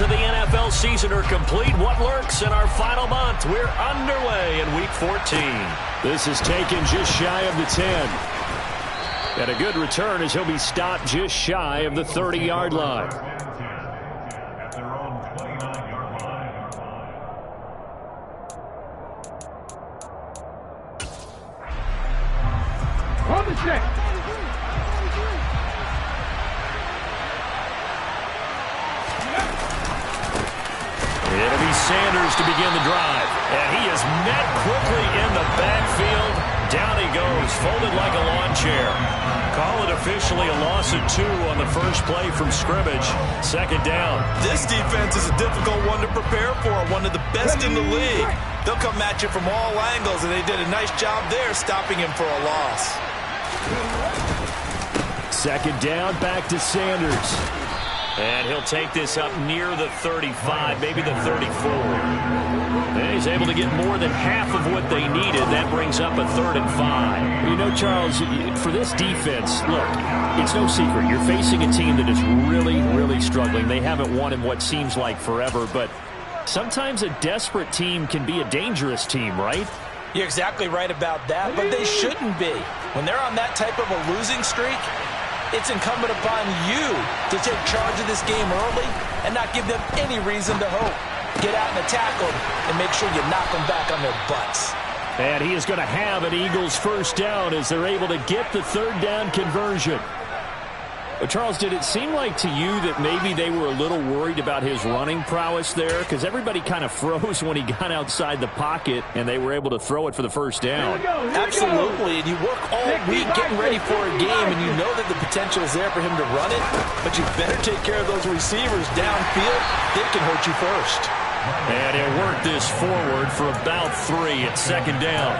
of the NFL season are complete. What lurks in our final month? We're underway in Week 14. This is taken just shy of the 10. And a good return as he'll be stopped just shy of the 30-yard line. On the check. It'll be Sanders to begin the drive. And he is met quickly in the backfield. Down he goes, folded like a lawn chair. Call it officially a loss of 2 on the first play from scrimmage. Second down. This defense is a difficult one to prepare for, one of the best in the league. They'll come at you from all angles, and they did a nice job there stopping him for a loss. Second down, back to Sanders. And he'll take this up near the 35, maybe the 34. And he's able to get more than half of what they needed. That brings up a 3rd and 5. You know, Charles, for this defense, look, it's no secret. You're facing a team that is really, really struggling. They haven't won in what seems like forever, but sometimes a desperate team can be a dangerous team, right? You're exactly right about that, but they shouldn't be. When they're on that type of a losing streak, it's incumbent upon you to take charge of this game early and not give them any reason to hope. Get out and attack them and make sure you knock them back on their butts. And he is going to have an Eagles first down as they're able to get the 3rd down conversion. But Charles, did it seem like to you that maybe they were a little worried about his running prowess there? Because everybody kind of froze when he got outside the pocket and they were able to throw it for the first down. Absolutely, and you work all week getting ready for a game, and you know that the potential is there for him to run it, but you better take care of those receivers downfield. They can hurt you first. And he'll work this forward for about 3 at second down.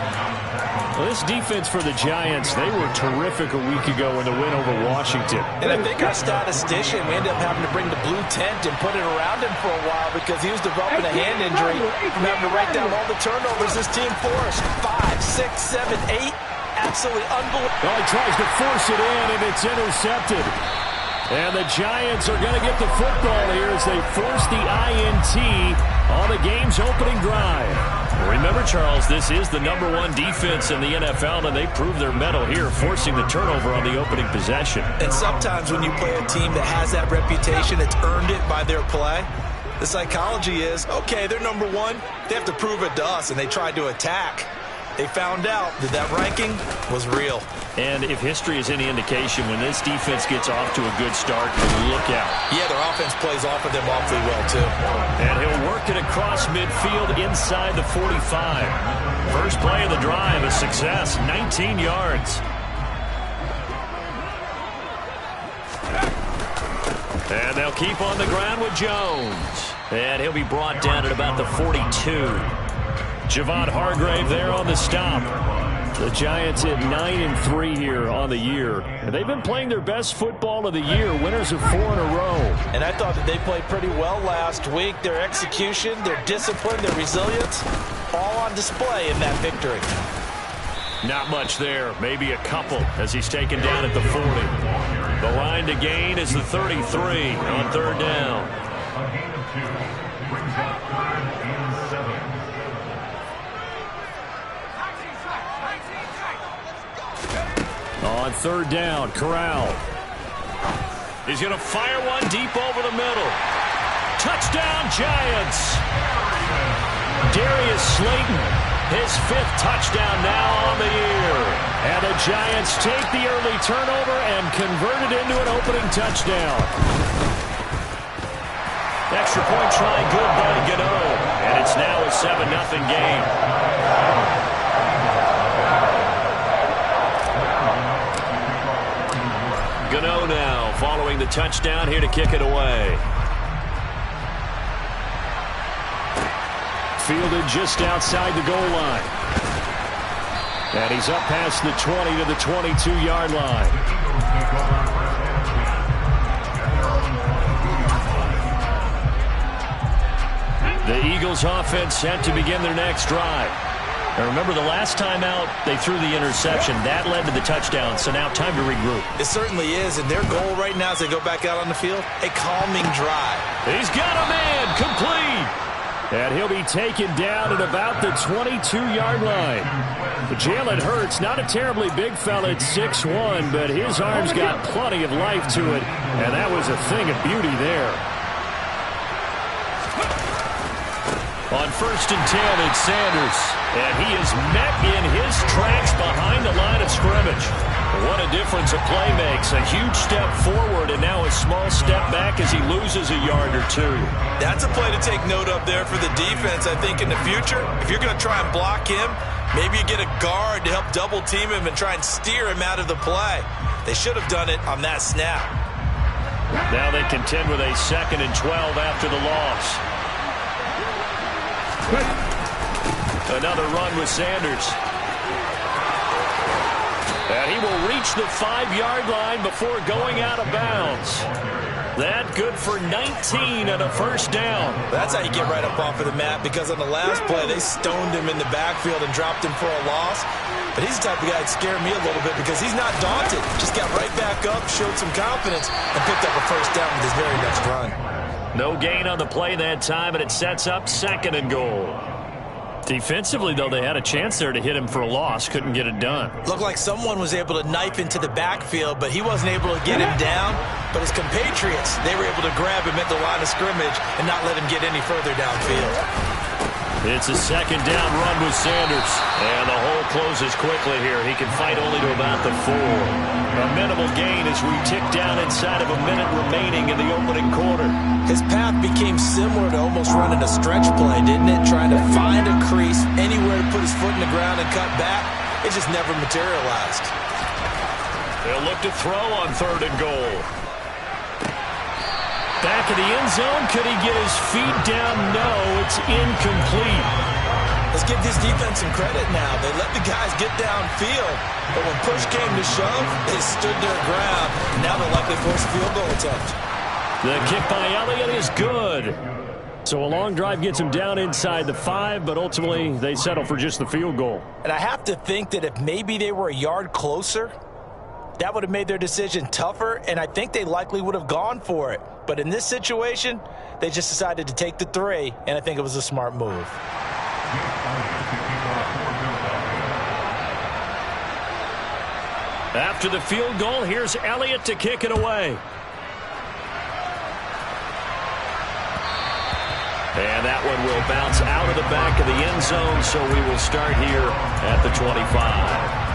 Well, this defense for the Giants, they were terrific a week ago in the win over Washington. And I think our statistician, we ended up having to bring the blue tent and put it around him for a while because he was developing a hand injury from having to write down all the turnovers this team forced. 5, 6, 7, 8. Absolutely unbelievable. Well, he tries to force it in, and it's intercepted. And the Giants are going to get the football here as they force the INT on the game's opening drive. Remember, Charles, this is the #1 defense in the NFL, and they prove their mettle here, forcing the turnover on the opening possession. And sometimes when you play a team that has that reputation, it's earned it by their play. The psychology is, okay, they're #1. They have to prove it to us, and they tried to attack. They found out that that ranking was real. And if history is any indication, when this defense gets off to a good start, look out. Yeah, their offense plays off of them awfully well, too. And he'll work it across midfield inside the 45. First play of the drive, a success, 19 yards. And they'll keep on the ground with Jones. And he'll be brought down at about the 42. Javon Hargrave there on the stop. The Giants at 9-3 here on the year. And they've been playing their best football of the year, winners of 4 in a row. And I thought that they played pretty well last week. Their execution, their discipline, their resilience, all on display in that victory. Not much there, maybe a couple as he's taken down at the 40. The line to gain is the 33 on 3rd down. On 3rd down, Corral. He's going to fire one deep over the middle. Touchdown, Giants. Darius Slayton, his 5th touchdown now on the year. And the Giants take the early turnover and convert it into an opening touchdown. Extra point try, good by Gano. And it's now a 7-0 game. Gano now following the touchdown here to kick it away. Fielded just outside the goal line. And he's up past the 20 to the 22-yard line. The Eagles offense set to begin their next drive. And remember, the last time out, they threw the interception. That led to the touchdown, so now time to regroup. It certainly is, and their goal right now as they go back out on the field, a calming drive. He's got a man, complete. And he'll be taken down at about the 22-yard line. Jalen Hurts, not a terribly big fella at 6'1", but his arms got plenty of life to it, and that was a thing of beauty there. On 1st and 10, it's Sanders, and he is met in his tracks behind the line of scrimmage. What a difference a play makes. A huge step forward and now a small step back as he loses a yard or two. That's a play to take note of there for the defense, I think, in the future. If you're going to try and block him, maybe you get a guard to help double team him and try and steer him out of the play. They should have done it on that snap. Now they contend with a 2nd and 12 after the loss. Another run with Sanders. And he will reach the 5-yard line before going out of bounds. That good for 19 and a first down. That's how you get right up off of the mat, because on the last play, they stoned him in the backfield and dropped him for a loss. But he's the type of guy that scared me a little bit because he's not daunted. Just got right back up, showed some confidence, and picked up a first down with his very next run. No gain on the play that time, and it sets up 2nd and goal. Defensively, though, they had a chance there to hit him for a loss. Couldn't get it done. Looked like someone was able to knife into the backfield, but he wasn't able to get him down. But his compatriots, they were able to grab him at the line of scrimmage and not let him get any further downfield. It's a 2nd down run with Sanders. And the hole closes quickly here. He can fight only to about the 4. A minimal gain as we tick down inside of a minute remaining in the opening quarter. His path became similar to almost running a stretch play, didn't it? Trying to find a crease, anywhere to put his foot in the ground and cut back. It just never materialized. They'll look to throw on 3rd and goal. Back in the end zone. Could he get his feet down? No, it's incomplete. Let's give this defense some credit now. They let the guys get downfield, but when push came to shove, they stood their ground. Now they're likely force a field goal attempt. The kick by Elliott is good. So a long drive gets him down inside the 5, but ultimately they settle for just the field goal. And I have to think that if maybe they were a yard closer, that would have made their decision tougher, and I think they likely would have gone for it. But in this situation, they just decided to take the 3, and I think it was a smart move. After the field goal, here's Elliott to kick it away. And that one will bounce out of the back of the end zone, so we will start here at the 25.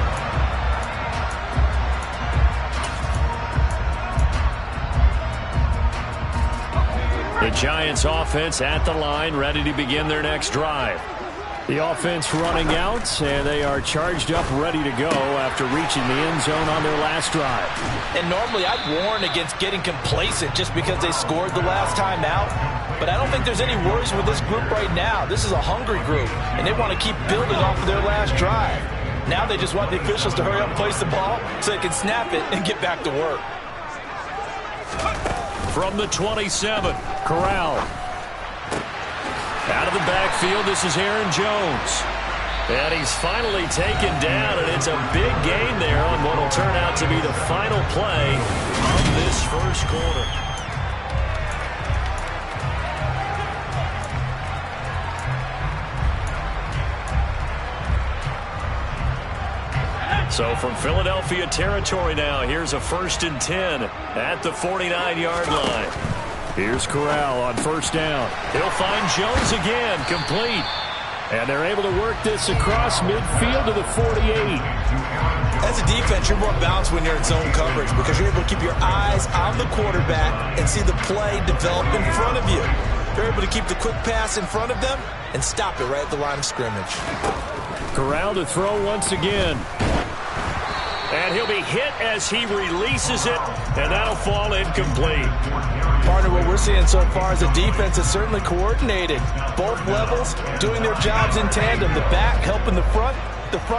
The Giants offense at the line, ready to begin their next drive. The offense running out, and they are charged up, ready to go after reaching the end zone on their last drive. And normally I'd warn against getting complacent just because they scored the last time out. But I don't think there's any worries with this group right now. This is a hungry group, and they want to keep building off of their last drive. Now they just want the officials to hurry up and place the ball so they can snap it and get back to work. From the 27, Corral. Out of the backfield, this is Aaron Jones. And he's finally taken down, and it's a big gain there on what will turn out to be the final play of this first quarter. So from Philadelphia territory now, here's a 1st and 10 at the 49-yard line. Here's Corral on 1st down. He'll find Jones again, complete. And they're able to work this across midfield to the 48. As a defense, you're more balanced when you're in zone coverage because you're able to keep your eyes on the quarterback and see the play develop in front of you. You're able to keep the quick pass in front of them and stop it right at the line of scrimmage. Corral to throw once again. And he'll be hit as he releases it, and that'll fall incomplete. Partner, what we're seeing so far is the defense is certainly coordinated. Both levels doing their jobs in tandem. The back helping the front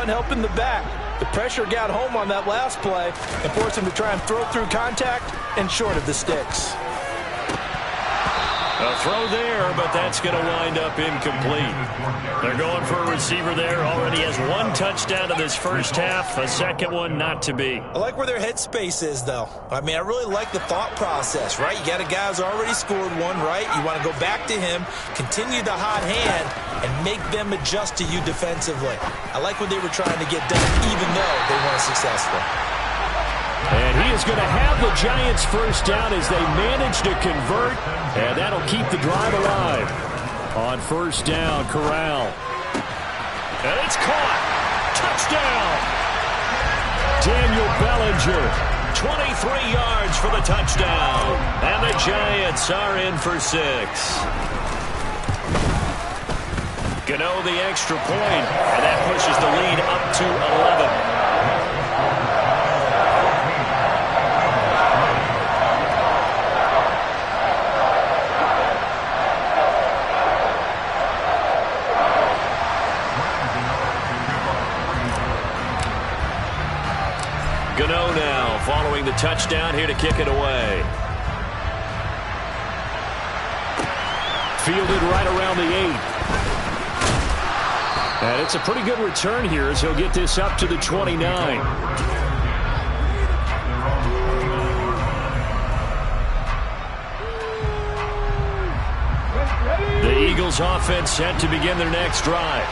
helping the back. The pressure got home on that last play and forced him to try and throw through contact and short of the sticks. A throw there, but that's going to wind up incomplete. They're going for a receiver there. Already has one touchdown in this first half. A second one not to be. I like where their headspace is, though. I mean, I really like the thought process, right? You got a guy who's already scored one, right? You want to go back to him, continue the hot hand, and make them adjust to you defensively. I like what they were trying to get done, even though they weren't successful. And he is going to have the Giants first down as they manage to convert, and that'll keep the drive alive. On first down, Corral. And it's caught. Touchdown. Daniel Bellinger. 23 yards for the touchdown. And the Giants are in for 6. Gano the extra point, and that pushes the lead up to 11. Gano now following the touchdown here to kick it away. Fielded right around the 8. And it's a pretty good return here as he'll get this up to the 29. The Eagles offense set to begin their next drive.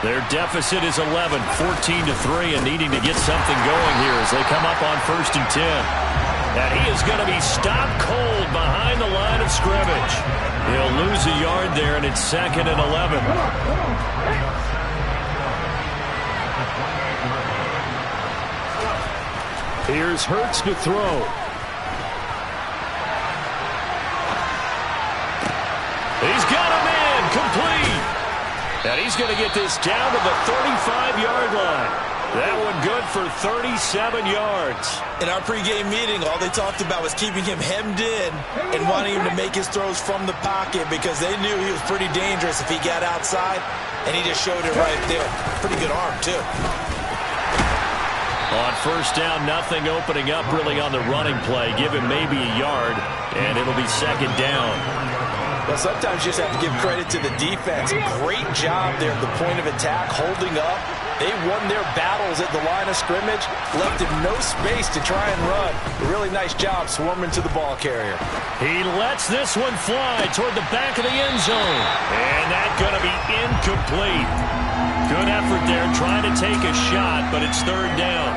Their deficit is 11, 14-3, and needing to get something going here as they come up on 1st and 10. And he is going to be stopped cold behind the line of scrimmage. He'll lose a yard there, and it's 2nd and 11. Here's Hurts to throw. He's got him in, complete. And he's going to get this down to the 35-yard line. That one good for 37 yards. In our pregame meeting, all they talked about was keeping him hemmed in and wanting him to make his throws from the pocket because they knew he was pretty dangerous if he got outside, and he just showed it right there. Pretty good arm, too. On first down, nothing opening up really on the running play. Give him maybe a yard, and it'll be 2nd down. Well, sometimes you just have to give credit to the defense. Great job there at the point of attack, holding up. They won their battles at the line of scrimmage, left him no space to try and run. A really nice job swarming to the ball carrier. He lets this one fly toward the back of the end zone. And that's going to be incomplete. Good effort there trying to take a shot, but it's 3rd down.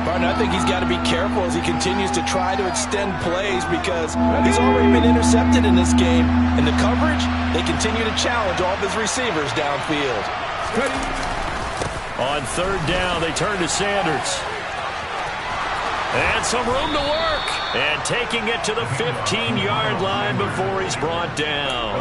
Martin, I think he's got to be careful as he continues to try to extend plays because he's already been intercepted in this game. And the coverage, they continue to challenge all of his receivers downfield. On 3rd down, they turn to Sanders. And some room to work. And taking it to the 15-yard line before he's brought down.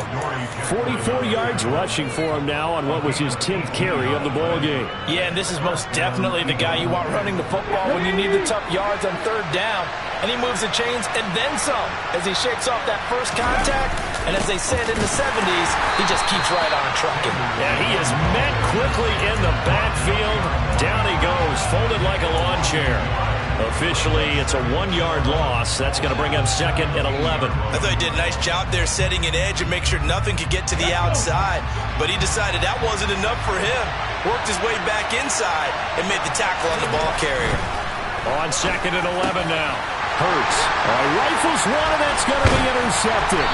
44 yards rushing for him now on what was his 10th carry of the ball game. Yeah, and this is most definitely the guy you want running the football when you need the tough yards on 3rd down. And he moves the chains and then some as he shakes off that first contact. And as they said in the 70s, he just keeps right on trucking. And he is met quickly in the backfield. Down he goes, folded like a lawn chair. Officially, it's a 1-yard loss. That's going to bring up 2nd and 11. I thought he did a nice job there setting an edge and make sure nothing could get to the outside. But he decided that wasn't enough for him. Worked his way back inside and made the tackle on the ball carrier. On 2nd and 11 now. Hurts. Rifles one, and that's going to be intercepted.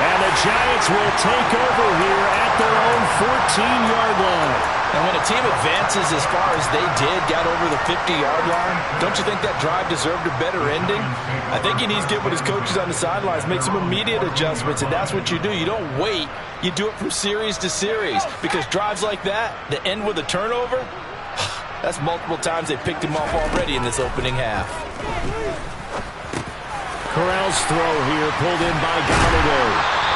And the Giants will take over here at their own 14-yard line. And when a team advances as far as they did, got over the 50-yard line, don't you think that drive deserved a better ending? I think he needs to get with his coaches on the sidelines, make some immediate adjustments, and that's what you do. You don't wait. You do it from series to series because drives like that end with a turnover, that's multiple times they picked him off already in this opening half. Corral's throw here pulled in by Galladay.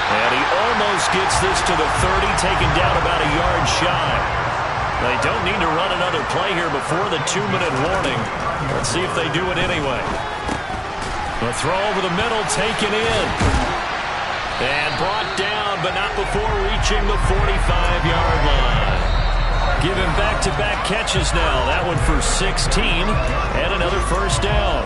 And he almost gets this to the 30, taken down about a yard shy. They don't need to run another play here before the 2-minute warning. Let's see if they do it anyway. The throw over the middle, taken in. And brought down, but not before reaching the 45-yard line. Give him back-to-back catches now. That one for 16, and another first down.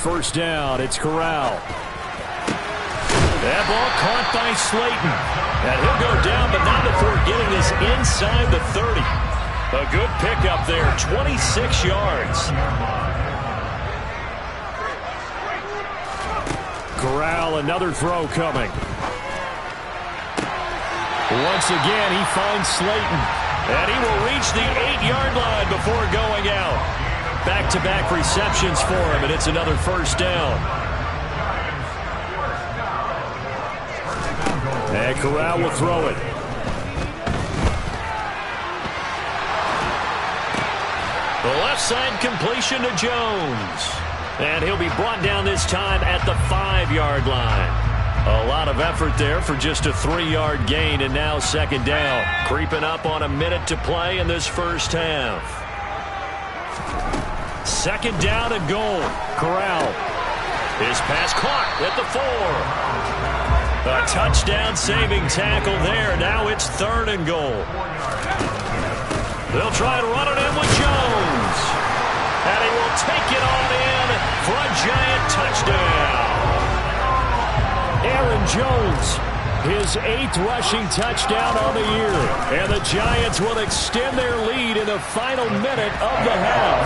first down. It's Corral. That ball caught by Slayton. And he'll go down, but not before getting this inside the 30. A good pickup there, 26 yards. Corral, another throw coming. Once again, he finds Slayton. And he will reach the 8-yard line before going out. Back-to-back receptions for him, and it's another first down. And Corral will throw it. The left side completion to Jones. And he'll be brought down this time at the 5-yard line. A lot of effort there for just a 3-yard gain, and now second down. Creeping up on a minute to play in this first half. Second down and goal. Corral. His pass caught at the 4. A touchdown saving tackle there. Now it's third and goal. They'll try to run it in with Jones. And he will take it on in for a giant touchdown. Aaron Jones, his 8th rushing touchdown on the year. And the Giants will extend their lead in the final minute of the half.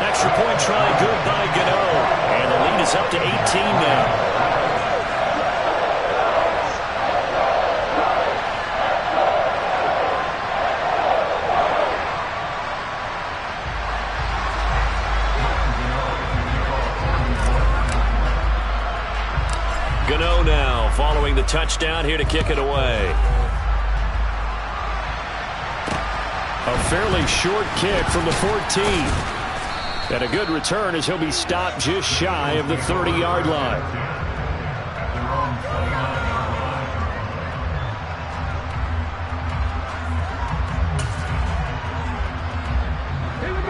Extra point try good by Gano. And the lead is up to 18 now. Gano now following the touchdown here to kick it away. A fairly short kick from the 14. And a good return as he'll be stopped just shy of the 30-yard line.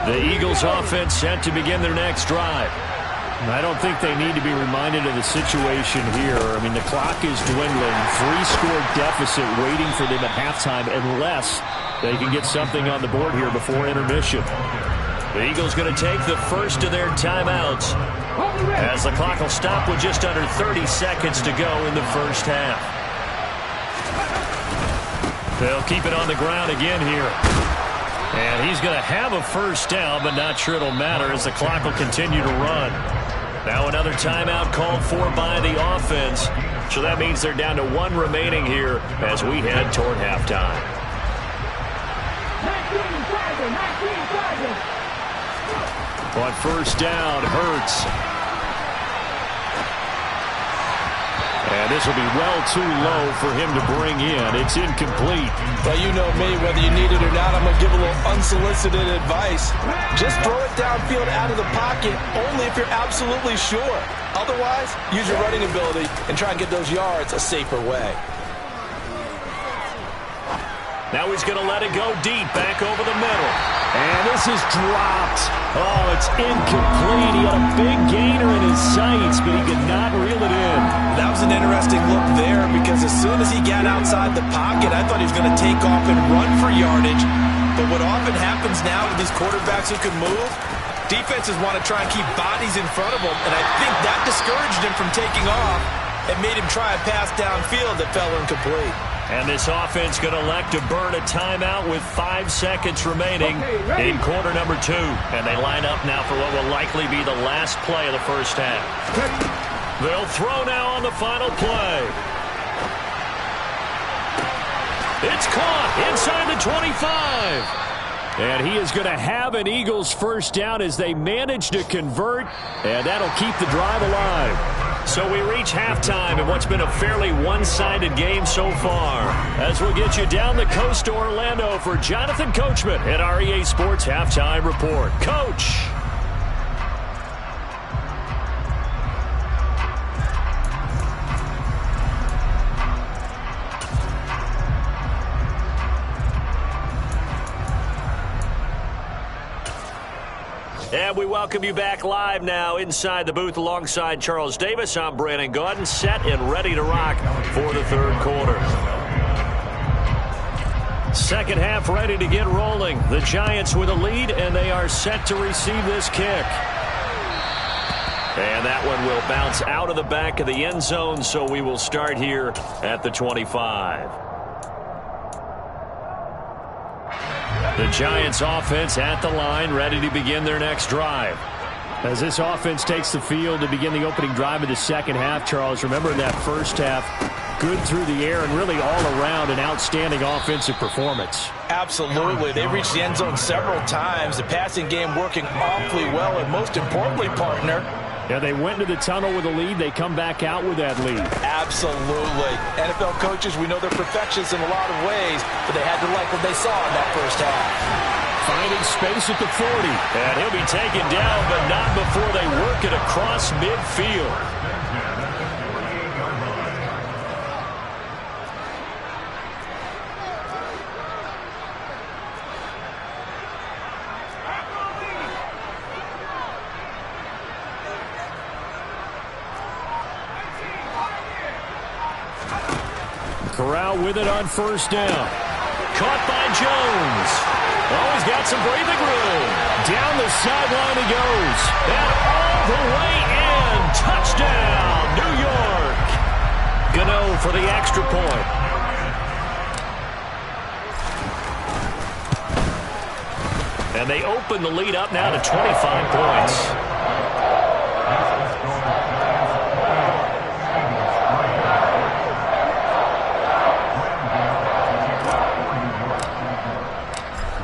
The Eagles offense set to begin their next drive. I don't think they need to be reminded of the situation here. I mean, the clock is dwindling. 3-score deficit waiting for them at halftime unless they can get something on the board here before intermission. The Eagles going to take the first of their timeouts as the clock will stop with just under 30 seconds to go in the first half. They'll keep it on the ground again here. And he's going to have a first down, but not sure it'll matter as the clock will continue to run. Now another timeout called for by the offense. So that means they're down to 1 remaining here as we head toward halftime. On first down, Hurts. And this will be well too low for him to bring in. It's incomplete. Well, you know me, whether you need it or not, I'm going to give a little unsolicited advice. Just throw it downfield out of the pocket, only if you're absolutely sure. Otherwise, use your running ability and try and get those yards a safer way. Now he's going to let it go deep, back over the middle. And this is dropped. Oh, it's incomplete. He had a big gainer in his sights, but he could not reel it in. That was an interesting look there because as soon as he got outside the pocket, I thought he was going to take off and run for yardage. But what often happens now with these quarterbacks who can move, defenses want to try and keep bodies in front of them, and I think that discouraged him from taking off and made him try a pass downfield that fell incomplete. And this offense going to elect to burn a timeout with 5 seconds remaining in quarter number 2. And they line up now for what will likely be the last play of the first half. They'll throw now on the final play. It's caught inside the 25. And he is going to have an Eagles first down as they manage to convert. And that'll keep the drive alive. So we reach halftime in what's been a fairly one-sided game so far. As we'll get you down the coast to Orlando for Jonathan Coachman at our EA Sports Halftime Report. Coach. And we welcome you back live now inside the booth alongside Charles Davis. I'm Brandon Gaudin, set and ready to rock for the third quarter. Second half ready to get rolling. The Giants with a lead, and they are set to receive this kick. And that one will bounce out of the back of the end zone, so we will start here at the 25. The Giants offense at the line, ready to begin their next drive. As this offense takes the field to begin the opening drive of the second half, Charles, remember in that first half, good through the air and really all around an outstanding offensive performance. Absolutely. They reached the end zone several times. The passing game working awfully well, and most importantly, partner, yeah, they went into the tunnel with a lead. They come back out with that lead. Absolutely. NFL coaches, we know they're perfectionists in a lot of ways, but they had to like what they saw in that first half. Finding space at the 40. And he'll be taken down, but not before they work it across midfield. Corral with it on first down. Caught by Jones. Oh, he's got some breathing room. Down the sideline he goes. And all the way in. Touchdown, New York. Gano for the extra point. And they open the lead up now to 25 points.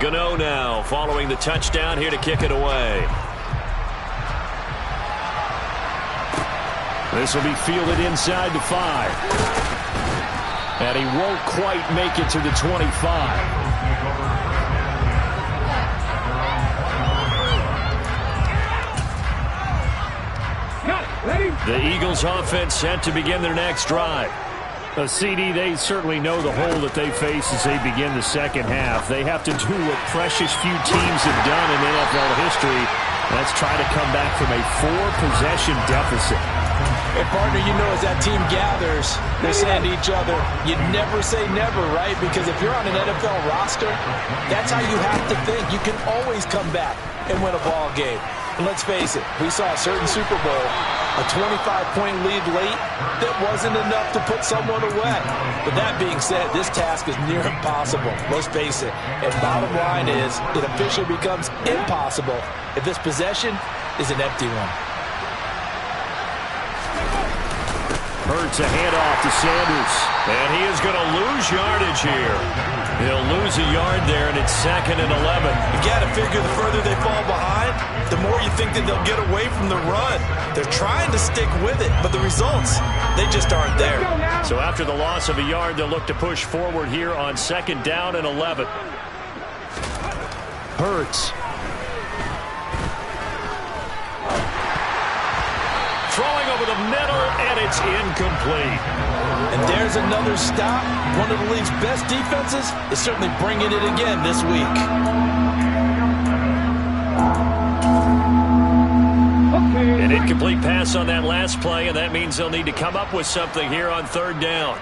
Gano now following the touchdown here to kick it away. This will be fielded inside the 5. And he won't quite make it to the 25. The Eagles offense set to begin their next drive. A CD, they certainly know the hole that they face as they begin the second half. They have to do what precious few teams have done in NFL history. That's try to come back from a 4-possession deficit. And partner, you know, as that team gathers, they're saying to each other, you never say never, right? Because if you're on an NFL roster, that's how you have to think. You can always come back and win a ball game. And let's face it, we saw a certain Super Bowl, a 25-point lead late, that wasn't enough to put someone away. But that being said, this task is near impossible. Let's face it. And bottom line is, it officially becomes impossible if this possession is an empty one. Hurts a handoff to Sanders. And he is going to lose yardage here. He'll lose a yard there, and it's 2nd and 11. You got to figure the further they fall behind, the more you think that they'll get away from the run. They're trying to stick with it, but the results, they just aren't there. So after the loss of a yard, they'll look to push forward here on 2nd down and 11. Hurts. Throwing over the middle, and it's incomplete. And there's another stop. One of the league's best defenses is certainly bringing it again this week. An incomplete pass on that last play, and that means they'll need to come up with something here on 3rd down.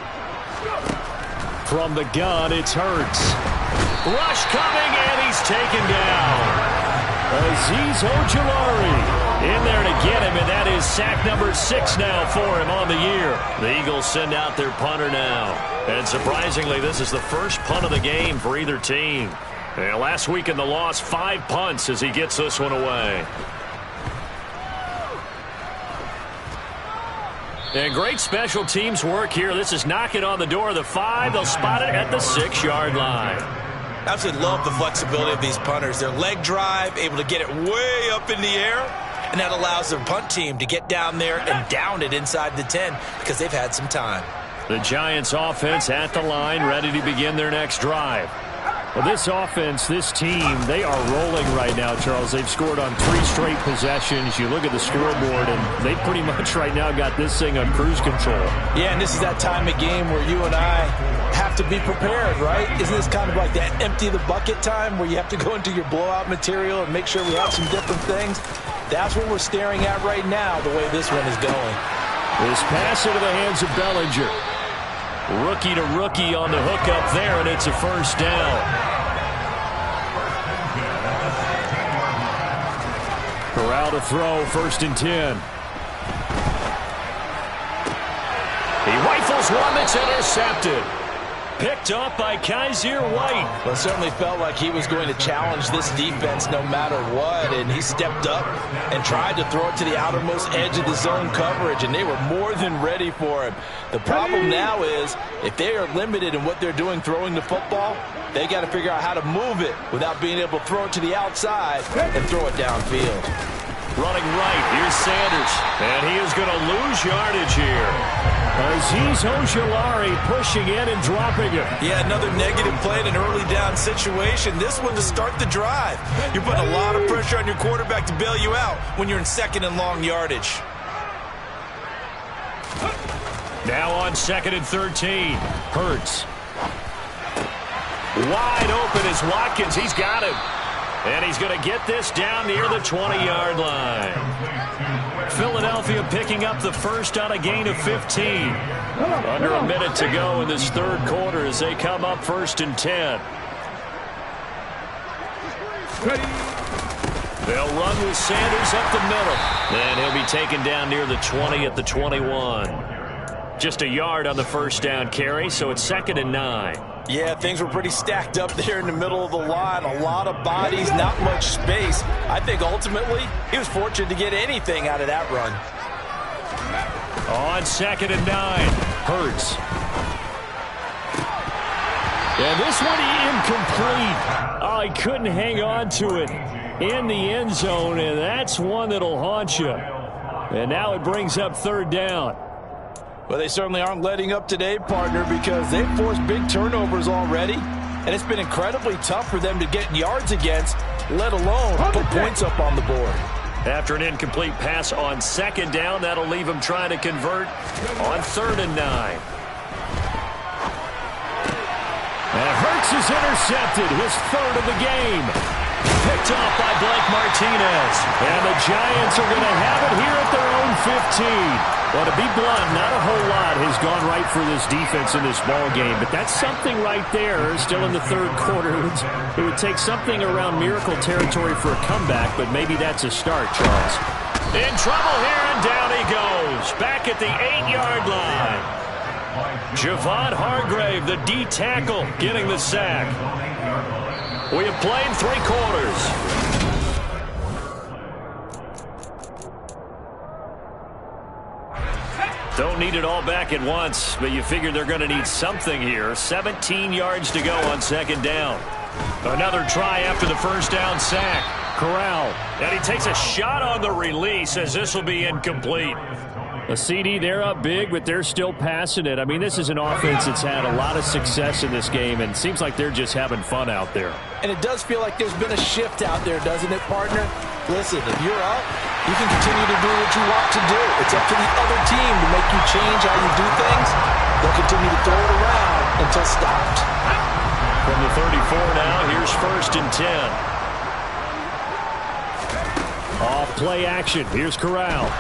From the gun, it's Hurts. Rush coming, and he's taken down. Azeez Ojulari in there to get him, and that is sack number 6 now for him on the year. The Eagles send out their punter now. And surprisingly, this is the first punt of the game for either team. And last week in the loss, 5 punts as he gets this one away. And great special teams work here. This is knocking on the door of the 5. They'll spot it at the 6-yard line. I absolutely love the flexibility of these punters. Their leg drive, able to get it way up in the air, and that allows their punt team to get down there and down it inside the 10 because they've had some time. The Giants offense at the line, ready to begin their next drive. Well, this offense, this team, they are rolling right now, Charles. They've scored on 3 straight possessions. You look at the scoreboard, and they pretty much right now got this thing on cruise control. Yeah, and this is that time of game where you and I have to be prepared, right? Isn't this kind of like that empty the bucket time where you have to go into your blowout material and make sure we have some different things? That's what we're staring at right now, the way this one is going. This pass into the hands of Bellinger. Rookie to rookie on the hook up there, and it's a first down. Corral to throw, 1st and 10. throws one that's intercepted. Picked off by Kaiser White. Well, it certainly felt like he was going to challenge this defense no matter what, and he stepped up and tried to throw it to the outermost edge of the zone coverage, and they were more than ready for him. The problem now is if they are limited in what they're doing throwing the football, they got to figure out how to move it without being able to throw it to the outside and throw it downfield. Running right, here's Sanders, and he is going to lose yardage here. Azeez Ojulari pushing in and dropping it. Yeah, another negative play in an early down situation. This one to start the drive. You're putting a lot of pressure on your quarterback to bail you out when you're in second and long yardage. Now on 2nd and 13. Hurts. Wide open is Watkins. He's got him. And he's going to get this down near the 20-yard line. Philadelphia picking up the first on a gain of 15. Under a minute to go in this third quarter as they come up 1st and 10. They'll run with Sanders up the middle. And he'll be taken down near the 20 at the 21. Just a yard on the first down carry, so it's 2nd and 9. Yeah, things were pretty stacked up there in the middle of the line. A lot of bodies, not much space. I think ultimately he was fortunate to get anything out of that run. On 2nd and 9, Hurts. And this one incomplete. Oh, he couldn't hang on to it in the end zone, and that's one that'll haunt you. And now it brings up 3rd down. Well, they certainly aren't letting up today, partner, because they've forced big turnovers already, and it's been incredibly tough for them to get yards against, let alone put points up on the board. After an incomplete pass on 2nd down, that'll leave them trying to convert on 3rd and 9. And Hurts is intercepted, his 3rd of the game. Picked off by Blake Martinez. And the Giants are going to have it here at their own 15. Well, to be blunt, not a whole lot has gone right for this defense in this ball game, but that's something right there. Still in the third quarter. It would take something around miracle territory for a comeback, but maybe that's a start, Charles. In trouble here, and down he goes. Back at the 8-yard line. Javon Hargrave, the D tackle, getting the sack. We have played 3 quarters. Don't need it all back at once, but you figure they're going to need something here. 17 yards to go on 2nd down. Another try after the first down sack. Corral. And he takes a shot on the release as this will be incomplete. A CD, they're up big, but they're still passing it. I mean, this is an offense that's had a lot of success in this game, and it seems like they're just having fun out there. And it does feel like there's been a shift out there, doesn't it, partner? Listen, if you're up, you can continue to do what you want to do. It's up to the other team to make you change how you do things. They'll continue to throw it around until stopped. From the 34 now, here's 1st and 10. Off play action. Here's Corral.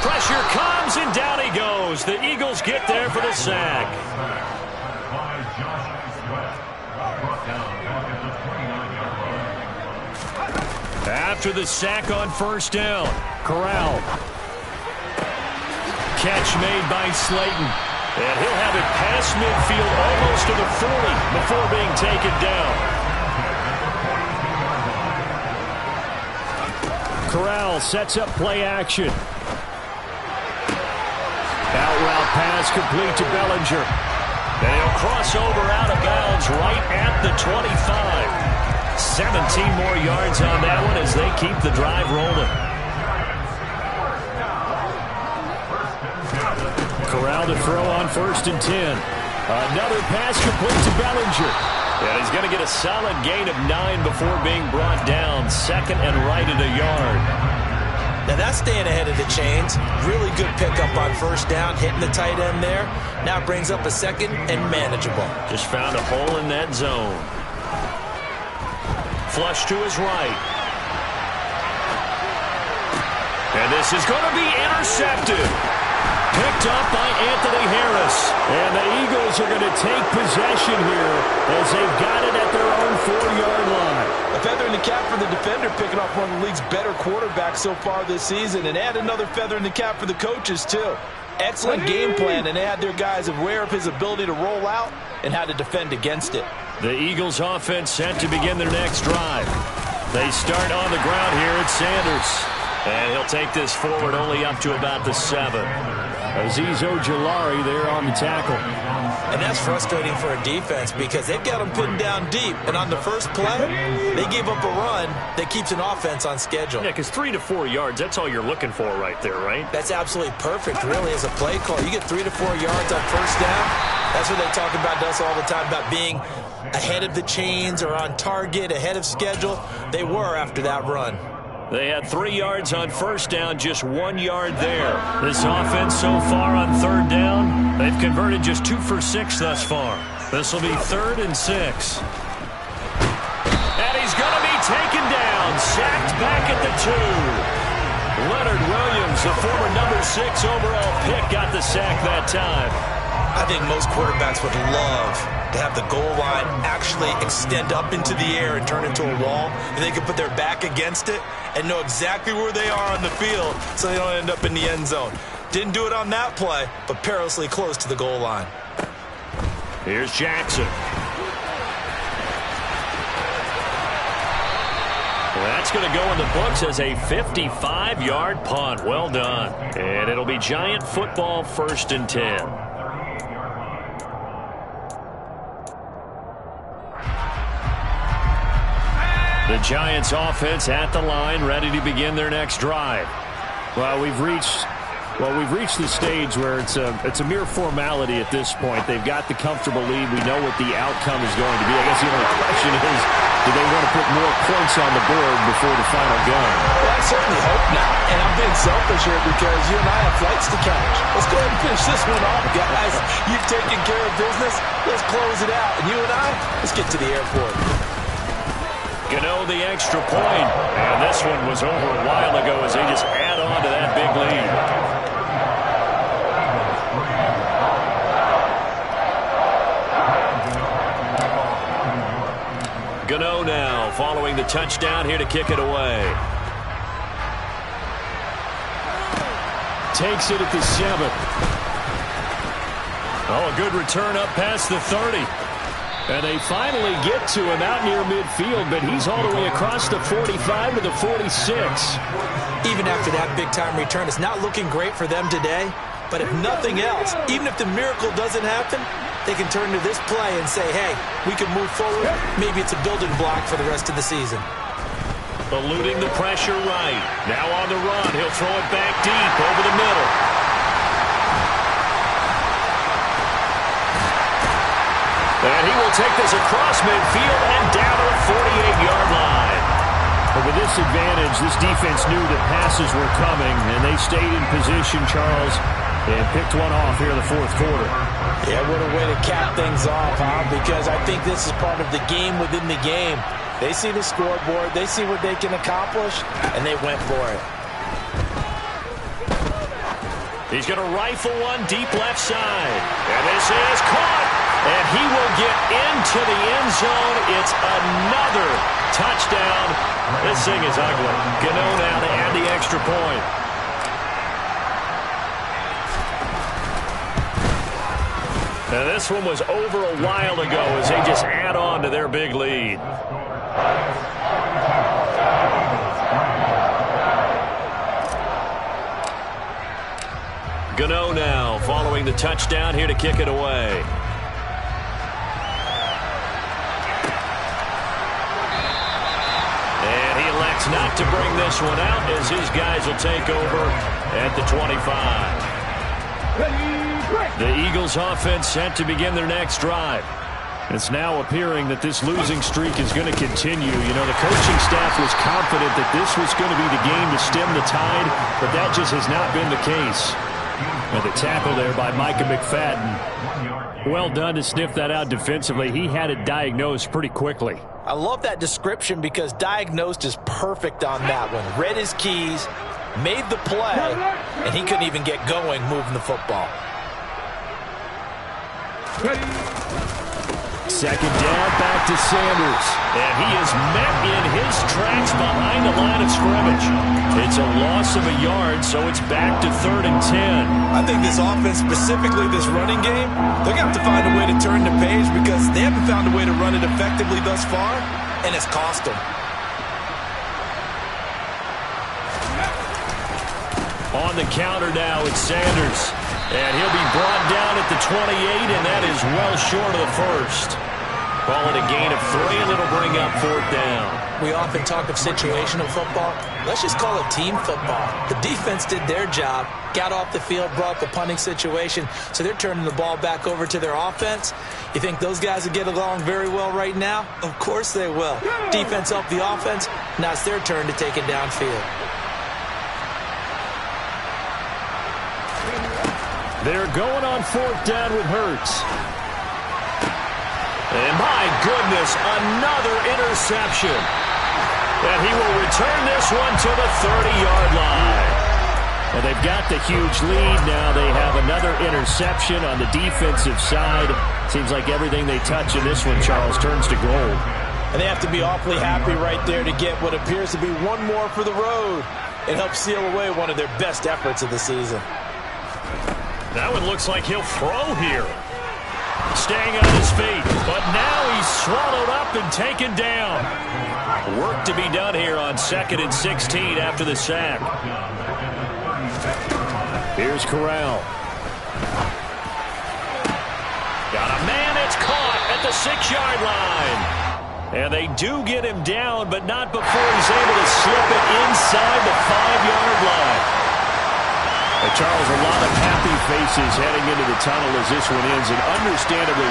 Pressure comes, and down he goes. The Eagles get there for the sack. After the sack on 1st down, Corral. Catch made by Slayton. And he'll have it past midfield almost to the 40 before being taken down. Corral sets up play action. Out route pass complete to Bellinger. And he'll cross over out of bounds right at the 25. 17 more yards on that one as they keep the drive rolling. Corral to throw on 1st and 10. Another pass complete to Bellinger. And he's going to get a solid gain of 9 before being brought down. 2nd and right at a yard. Now that's staying ahead of the chains. Really good pickup on 1st down, hitting the tight end there. Now it brings up a 2nd and manageable. Just found a hole in that zone. Flush to his right. And this is going to be intercepted. Picked up by Anthony Harris. And the Eagles are going to take possession here as they've got it at their own 4-yard line. A feather in the cap for the defender, picking off one of the league's better quarterbacks so far this season, and add another feather in the cap for the coaches, too. Excellent game plan, and they had their guys aware of his ability to roll out and how to defend against it. The Eagles offense set to begin their next drive. They start on the ground here at Sanders. And he'll take this forward only up to about the 7. Azeez Ojulari there on the tackle. And that's frustrating for a defense because they've got them pinned down deep. And on the first play, they gave up a run that keeps an offense on schedule. Yeah, because 3 to 4 yards, that's all you're looking for right there, right? That's absolutely perfect, really, as a play call. You get 3 to 4 yards on first down. That's what they talk about to us all the time, about being ahead of the chains or on target, ahead of schedule. They were after that run. They had 3 yards on first down, just 1 yard there. This offense so far on third down, they've converted just 2 for 6 thus far. This will be 3rd and 6. And he's going to be taken down, sacked back at the 2. Leonard Williams, the former number 6 overall pick, got the sack that time. I think most quarterbacks would love to have the goal line actually extend up into the air and turn into a wall, and they can put their back against it and know exactly where they are on the field so they don't end up in the end zone. Didn't do it on that play, but perilously close to the goal line. Here's Jackson. Well, that's going to go in the books as a 55-yard punt. Well done. And it'll be Giant football, 1st and 10. The Giants offense at the line, ready to begin their next drive. Well, we've reached the stage where it's a mere formality at this point. They've got the comfortable lead. We know what the outcome is going to be. I guess the only question is, do they want to put more points on the board before the final gun? Well, I certainly hope not. And I'm being selfish here because you and I have flights to catch. Let's go ahead and finish this one off, guys. You've taken care of business. Let's close it out. And you and I, let's get to the airport. Gano the extra point. And this one was over a while ago as they just add on to that big lead. Gano now following the touchdown here to kick it away. Takes it at the 7. Oh, a good return up past the 30. And they finally get to him out near midfield, but he's all the way across the 45 to the 46. Even after that big-time return, it's not looking great for them today. But if nothing else, even if the miracle doesn't happen, they can turn to this play and say, hey, we can move forward. Maybe it's a building block for the rest of the season. Eluding the pressure right. Now on the run. He'll throw it back deep over the middle. And he will take this across midfield and down to the 48-yard line. But with this advantage, this defense knew that passes were coming, and they stayed in position, Charles, and picked one off here in the 4th quarter. Yeah, what a way to cap things off, huh? Because I think this is part of the game within the game. They see the scoreboard, they see what they can accomplish, and they went for it. He's going to rifle one deep left side. And this is caught. And he will get into the end zone. It's another touchdown. This thing is ugly. Gano now to add the extra point. And this one was over a while ago as they just add on to their big lead. Gano now following the touchdown here to kick it away. And he elects not to bring this one out as his guys will take over at the 25. The Eagles offense set to begin their next drive. It's now appearing that this losing streak is going to continue. You know, the coaching staff was confident that this was going to be the game to stem the tide, but that just has not been the case. And the tackle there by Micah McFadden. Well done to sniff that out defensively. He had it diagnosed pretty quickly. I love that description because diagnosed is perfect on that one. Read his keys, made the play, and he couldn't even get going moving the football. Second down, back to Sanders. And he is met in his tracks behind the line of scrimmage. It's a loss of a yard, so it's back to 3rd and 10. I think this offense, specifically this running game, they're going to have to find a way to turn the page because they haven't found a way to run it effectively thus far, and it's cost them. On the counter now, it's Sanders. And he'll be brought down at the 28, and that is well short of the first. Call it a gain of 3, and it'll bring up 4th down. We often talk of situational football. Let's just call it team football. The defense did their job, got off the field, brought the punting situation, so they're turning the ball back over to their offense. You think those guys will get along very well right now? Of course they will. Defense helped the offense. Now it's their turn to take it downfield. They're going on 4th down with Hurts. And my goodness, another interception. And he will return this one to the 30-yard line. Well, they've got the huge lead. Now they have another interception on the defensive side. Seems like everything they touch in this one, Charles, turns to gold. And they have to be awfully happy right there to get what appears to be one more for the road. It helps seal away one of their best efforts of the season. That one looks like he'll throw here. Staying on his feet, but now he's swallowed up and taken down. Work to be done here on 2nd and 16 after the sack. Here's Corral. Got a man, it's caught at the 6-yard line. And they do get him down, but not before he's able to slip it inside the 5-yard line. Charles, a lot of happy faces heading into the tunnel as this one ends, and understandably